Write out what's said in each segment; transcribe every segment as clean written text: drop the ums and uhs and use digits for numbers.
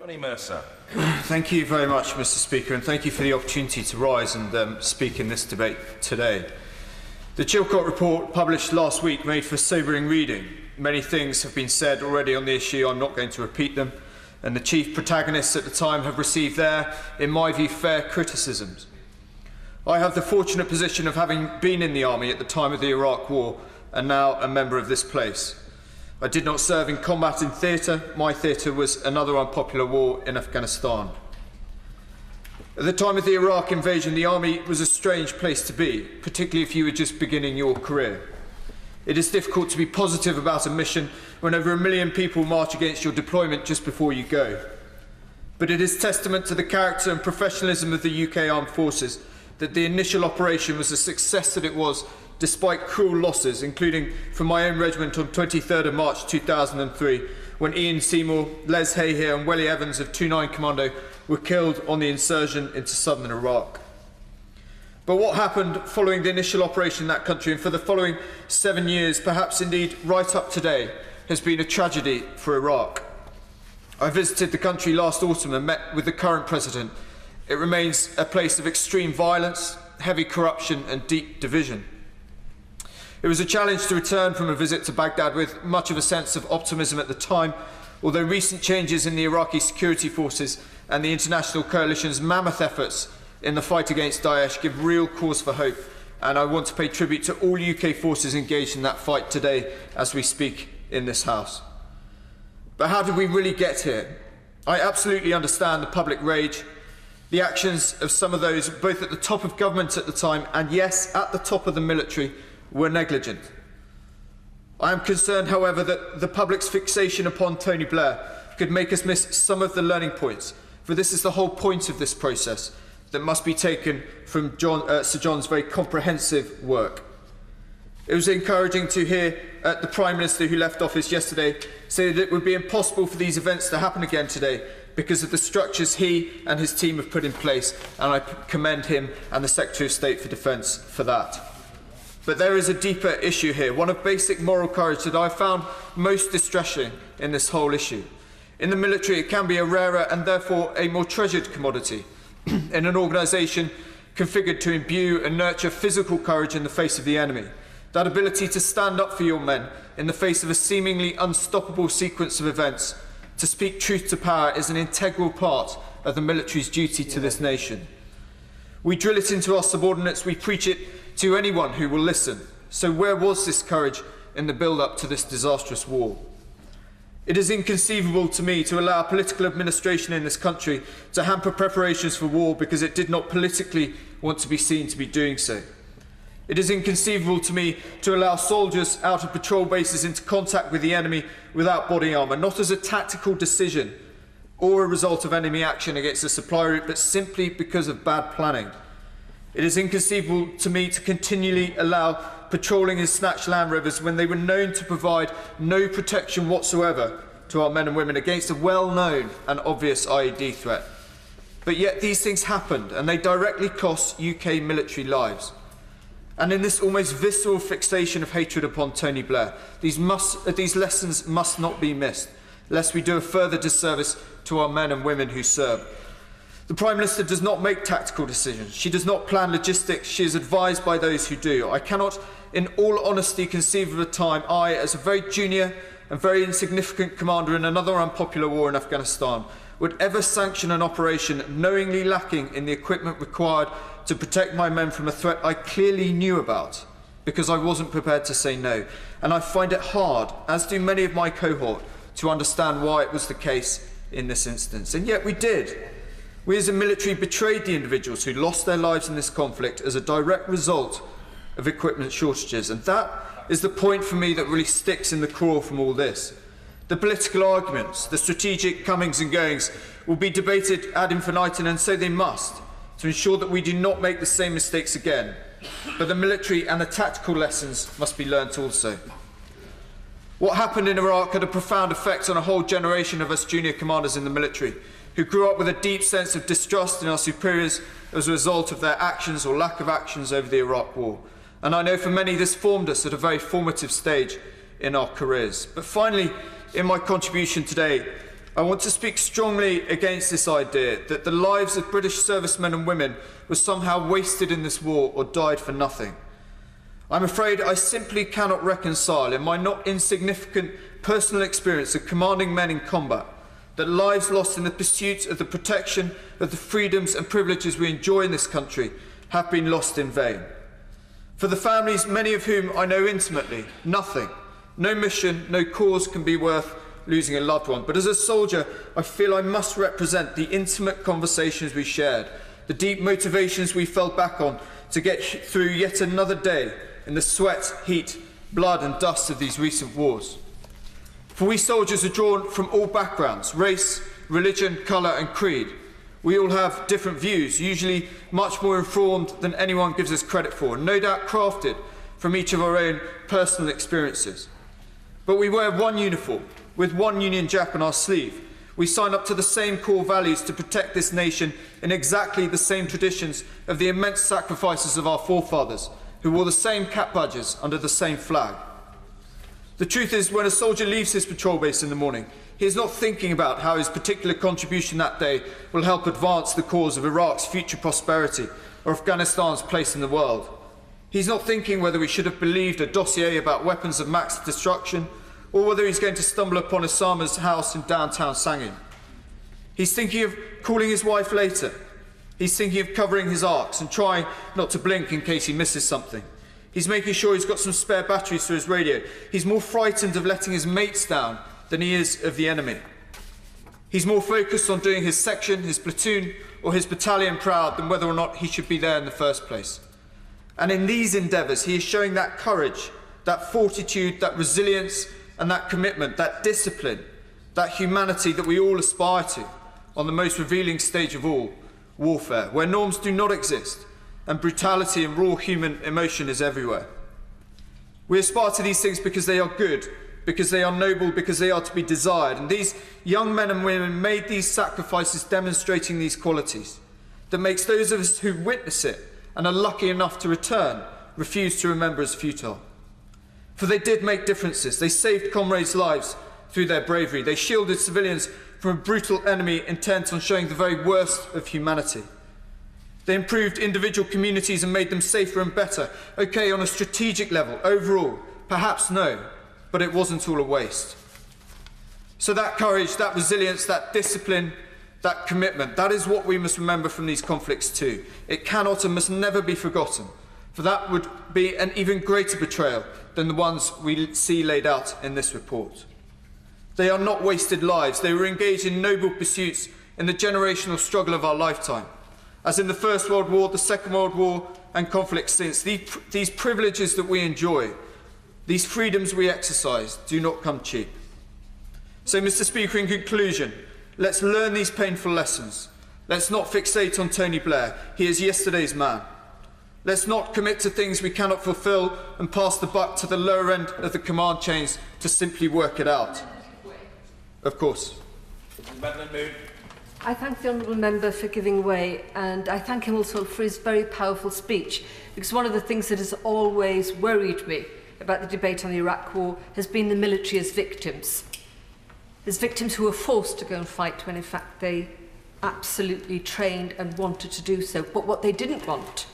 Johnny Mercer. Thank you very much, Mr. Speaker, and thank you for the opportunity to rise and speak in this debate today. The Chilcot report published last week made for sobering reading. Many things have been said already on the issue. I'm not going to repeat them. And the chief protagonists at the time have received their, in my view, fair criticisms. I have the fortunate position of having been in the army at the time of the Iraq War and now a member of this place. I did not serve in combat in theatre. My theatre was another unpopular war in Afghanistan. At the time of the Iraq invasion, the army was a strange place to be, particularly if you were just beginning your career. It is difficult to be positive about a mission when over 1 million people march against your deployment just before you go. But it is testament to the character and professionalism of the UK Armed Forces that the initial operation was the success that it was, despite cruel losses, including from my own regiment on 23rd of March 2003, when Ian Seymour, Les Hayhier and Welly Evans of 29 Commando were killed on the insurgent into southern Iraq. But what happened following the initial operation in that country and for the following 7 years, perhaps indeed right up today, has been a tragedy for Iraq. I visited the country last autumn and met with the current president. It remains a place of extreme violence, heavy corruption and deep division. It was a challenge to return from a visit to Baghdad with much of a sense of optimism at the time, although recent changes in the Iraqi security forces and the international coalition's mammoth efforts in the fight against Daesh give real cause for hope, and I want to pay tribute to all UK forces engaged in that fight today as we speak in this House. But how did we really get here? I absolutely understand the public rage, the actions of some of those both at the top of government at the time and, yes, at the top of the military, were negligent. I am concerned, however, that the public's fixation upon Tony Blair could make us miss some of the learning points, for this is the whole point of this process that must be taken from Sir John's very comprehensive work. It was encouraging to hear the Prime Minister, who left office yesterday, say that it would be impossible for these events to happen again today because of the structures he and his team have put in place, and I commend him and the Secretary of State for Defence for that. But there is a deeper issue here, one of basic moral courage that I found most distressing in this whole issue. In the military, it can be a rarer and therefore a more treasured commodity. In an organisation configured to imbue and nurture physical courage in the face of the enemy, that ability to stand up for your men in the face of a seemingly unstoppable sequence of events, to speak truth to power, is an integral part of the military's duty to this nation. We drill it into our subordinates, we preach it to anyone who will listen. So where was this courage in the build-up to this disastrous war? It is inconceivable to me to allow political administration in this country to hamper preparations for war because it did not politically want to be seen to be doing so. It is inconceivable to me to allow soldiers out of patrol bases into contact with the enemy without body armour, not as a tactical decision or a result of enemy action against a supply route, but simply because of bad planning. It is inconceivable to me to continually allow patrolling in snatched Land Rovers when they were known to provide no protection whatsoever to our men and women against a well-known and obvious IED threat. But yet these things happened, and they directly cost UK military lives. And in this almost visceral fixation of hatred upon Tony Blair, these lessons must not be missed, lest we do a further disservice to our men and women who serve. The Prime Minister does not make tactical decisions. She does not plan logistics. She is advised by those who do. I cannot, in all honesty, conceive of a time I, as a very junior and very insignificant commander in another unpopular war in Afghanistan, would ever sanction an operation knowingly lacking in the equipment required to protect my men from a threat I clearly knew about, because I wasn't prepared to say no. And I find it hard, as do many of my cohort, to understand why it was the case in this instance. And yet we did. We as a military betrayed the individuals who lost their lives in this conflict as a direct result of equipment shortages. And that is the point for me that really sticks in the craw from all this. The political arguments, the strategic comings and goings will be debated ad infinitum, and so they must, to ensure that we do not make the same mistakes again. But the military and the tactical lessons must be learnt also. What happened in Iraq had a profound effect on a whole generation of us junior commanders in the military, who grew up with a deep sense of distrust in our superiors as a result of their actions or lack of actions over the Iraq War. And I know for many this formed us at a very formative stage in our careers. But finally, in my contribution today, I want to speak strongly against this idea that the lives of British servicemen and women were somehow wasted in this war or died for nothing. I'm afraid I simply cannot reconcile, in my not insignificant personal experience of commanding men in combat, that lives lost in the pursuit of the protection of the freedoms and privileges we enjoy in this country have been lost in vain. For the families, many of whom I know intimately, nothing, no mission, no cause can be worth losing a loved one. But as a soldier, I feel I must represent the intimate conversations we shared, the deep motivations we fell back on to get through yet another day in the sweat, heat, blood and dust of these recent wars. For we soldiers are drawn from all backgrounds, race, religion, colour and creed. We all have different views, usually much more informed than anyone gives us credit for, and no doubt crafted from each of our own personal experiences. But we wear one uniform, with one Union Jack on our sleeve. We sign up to the same core values to protect this nation in exactly the same traditions of the immense sacrifices of our forefathers, who wore the same cap badges under the same flag. The truth is, when a soldier leaves his patrol base in the morning, he is not thinking about how his particular contribution that day will help advance the cause of Iraq's future prosperity or Afghanistan's place in the world. He's not thinking whether we should have believed a dossier about weapons of mass destruction or whether he's going to stumble upon Osama's house in downtown Sangin. He's thinking of calling his wife later. He's thinking of covering his arcs and trying not to blink in case he misses something. He's making sure he's got some spare batteries for his radio. He's more frightened of letting his mates down than he is of the enemy. He's more focused on doing his section, his platoon, or his battalion proud than whether or not he should be there in the first place. And in these endeavours, he is showing that courage, that fortitude, that resilience, and that commitment, that discipline, that humanity that we all aspire to on the most revealing stage of all, warfare, where norms do not exist and brutality and raw human emotion is everywhere. We aspire to these things because they are good, because they are noble, because they are to be desired. And these young men and women made these sacrifices demonstrating these qualities that makes those of us who witness it and are lucky enough to return refuse to remember as futile. For they did make differences. They saved comrades' lives through their bravery. They shielded civilians from a brutal enemy intent on showing the very worst of humanity. They improved individual communities and made them safer and better. Okay, on a strategic level, overall, perhaps no, but it wasn't all a waste. So that courage, that resilience, that discipline, that commitment, that is what we must remember from these conflicts too. It cannot and must never be forgotten, for that would be an even greater betrayal than the ones we see laid out in this report. They are not wasted lives. They were engaged in noble pursuits in the generational struggle of our lifetime. As in the First World War, the Second World War and conflicts since, these privileges that we enjoy, these freedoms we exercise, do not come cheap. So, Mr. Speaker, in conclusion, let's learn these painful lessons. Let's not fixate on Tony Blair. He is yesterday's man. Let's not commit to things we cannot fulfil and pass the buck to the lower end of the command chains to simply work it out. Of course. I thank the Honourable Member for giving way, and I thank him also for his very powerful speech, because one of the things that has always worried me about the debate on the Iraq War has been the military as victims. As victims who were forced to go and fight when in fact they absolutely trained and wanted to do so. But what they didn't want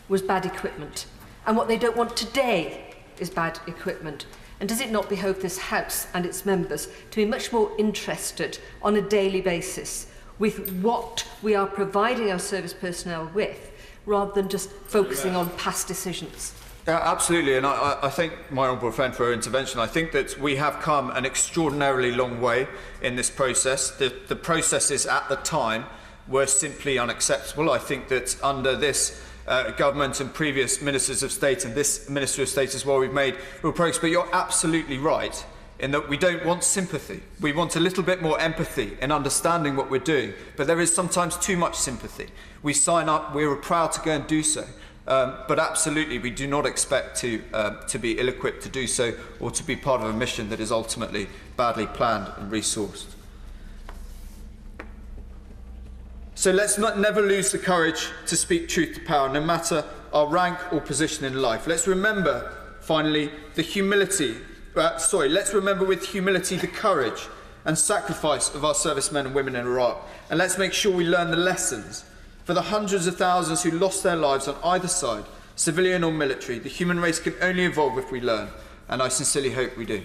was bad equipment. And what they don't want today is bad equipment. And does it not behove this House and its members to be much more interested on a daily basis with what we are providing our service personnel with, rather than just focusing on past decisions? Absolutely, and I thank my honourable friend for her intervention. I think that we have come an extraordinarily long way in this process. The processes at the time were simply unacceptable. I think that under this government and previous ministers of state and this minister of state as well, we've made real progress. But you're absolutely right in that we don't want sympathy. We want a little bit more empathy in understanding what we're doing. But there is sometimes too much sympathy. We sign up, we're proud to go and do so. But absolutely, we do not expect to be ill-equipped to do so or to be part of a mission that is ultimately badly planned and resourced. So let's never lose the courage to speak truth to power, no matter our rank or position in life. Let's remember, finally, the humility. Let's remember with humility the courage and sacrifice of our servicemen and women in Iraq. And let's make sure we learn the lessons. For the hundreds of thousands who lost their lives on either side, civilian or military, the human race can only evolve if we learn, and I sincerely hope we do.